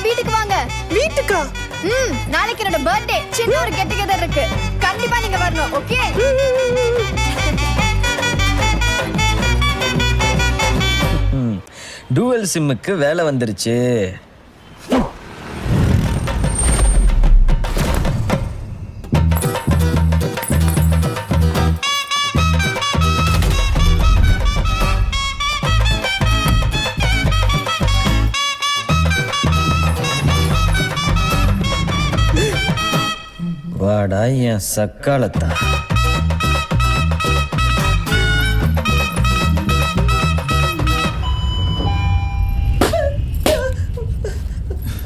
வீட்டுக்கு வாங்க. வீட்டுக்கா? நாளைக்கு என்னோட பர்த்டே. சின்ன ஒரு கெட் டுகெதர் இருக்கு. கண்டிப்பா நீங்க வரணும். ஓகே? டூவல் சிம்முக்கு வேலை வந்துருச்சு. வாடா என் சக்காலத்தா.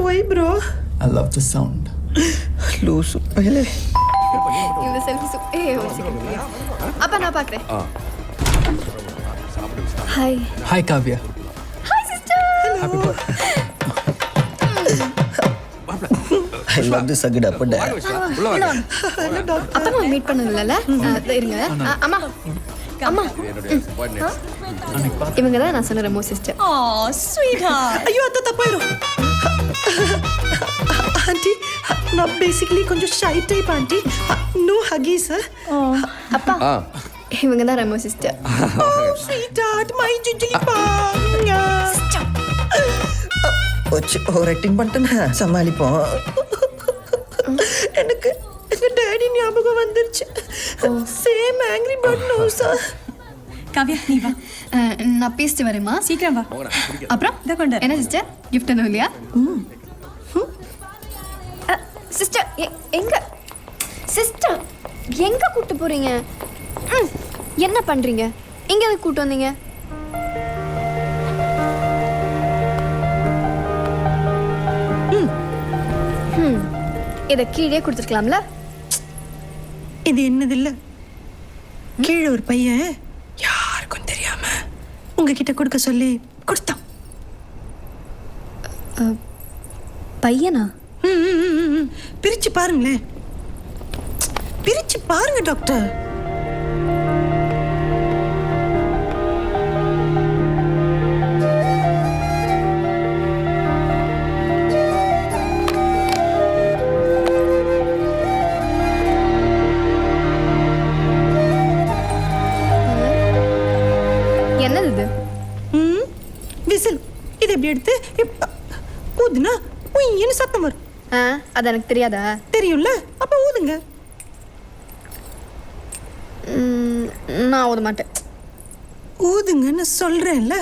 Why bro? I love the sound. லூசு பயலே. இந்த செல்ஃபி அப்பா நான் பாக்குறேன். Hi. Hi Kavya. Hi sister. Happy birthday. I love this agada panda. அப்பா நான் மீட் பண்ணதில்ல. இருங்க. அம்மா. அம்மா. இவங்க தான் நான் சொன்ன ரெமோ சிஸ்டர். Oh, sweetheart. ஐயோ அத்த தப்பாயிரும். ஆண்டி நான் பேசிக்கலி கொஞ்சம் ஷை டைப் ஆண்டி. நோ ஹகிஸ். அப்பா இவங்க தான் Remo sister. Oh, sweetheart, my ஜுஜுலி பாங்க. ஓச்சு ஓவர் ஆக்டிங் பண்ணிட்டேன்னா சமாளிப்போம். எனக்கு எங்க டாடி ஞாபகம் வந்துருச்சு. சேம் ஆங்கிரி பேர்ட் நோஸா. காவ்யா நீ வா, நான் பேசிட்டு வரேம்மா. சீக்கிரம் வா. அப்புறம் இதை கொண்டு என்ன சிஸ்டர் கிஃப்ட் என்ன இல்லையா? சிஸ்டர் எங்க சிஸ்டர் எங்க கூட்டு போறீங்க? என்ன பண்றீங்க? எங்க எதுக்கு கூட்டு வந்தீங்க? இதை கீழே கொடுத்துருக்கலாம்ல. இது என்னது இல்ல, கீழே ஒரு பையன் யாருக்கும் தெரியாம உங்ககிட்ட கொடுக்க சொல்லி கொடுத்தான். பையனா? பிரிச்சு பாருங்களேன், பிரிச்சு பாருங்க டாக்டர். என்னது இது? விசில். இதை எப்படி எடுத்து ஊதுனா உயின்னு சத்தம் வரும். அது எனக்கு தெரியாதா? தெரியும்ல, அப்ப ஊதுங்க. நான் ஊத மாட்டேன். ஊதுங்கன்னு சொல்றேன்ல.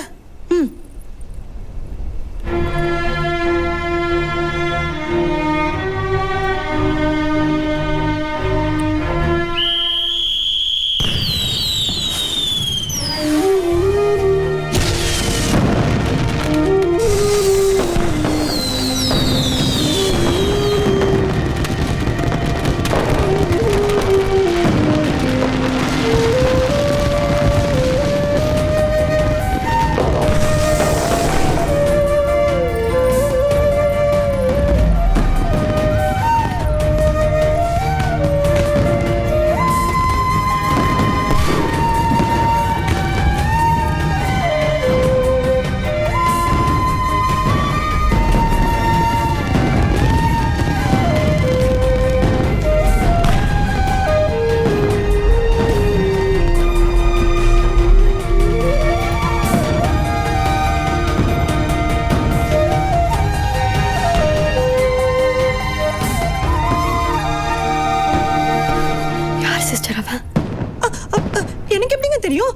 எனக்கு எப்படிங்க தெரியும்?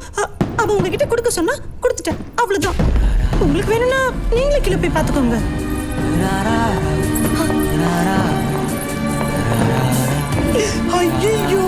அவ உங்ககிட்ட கொடுக்க சொன்னா கொடுத்துட்டேன், அவ்வளவுதான். உங்களுக்கு வேணும்னா நீங்களே கீழே போய் பார்த்துக்கோங்க. ஐயோ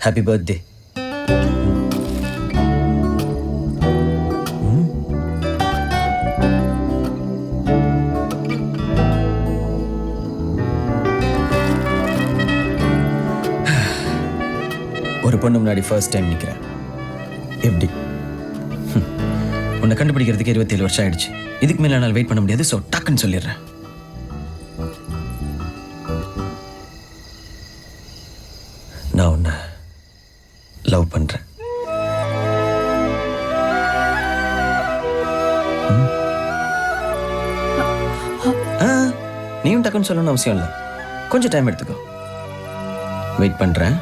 ஹாப்பி பர்த்டே. ஒரு பொண்ணு முன்னாடி ஃபர்ஸ்ட் டைம் நிற்கிறேன். எப்படி உன்னை கண்டுபிடிக்கிறதுக்கு 27 வருஷம் ஆயிடுச்சு. இதுக்கு மேலே என்னால் வெயிட் பண்ண முடியாது. ஸோ டக்குன்னு சொல்லிடுறேன். நான் உன்னை லவ் பண்ணுறேன். நீயும் டக்குன்னு சொல்லணும்னு அவசியம் இல்லை. கொஞ்சம் டைம் எடுத்துக்கோ. வெயிட் பண்ணுறேன்.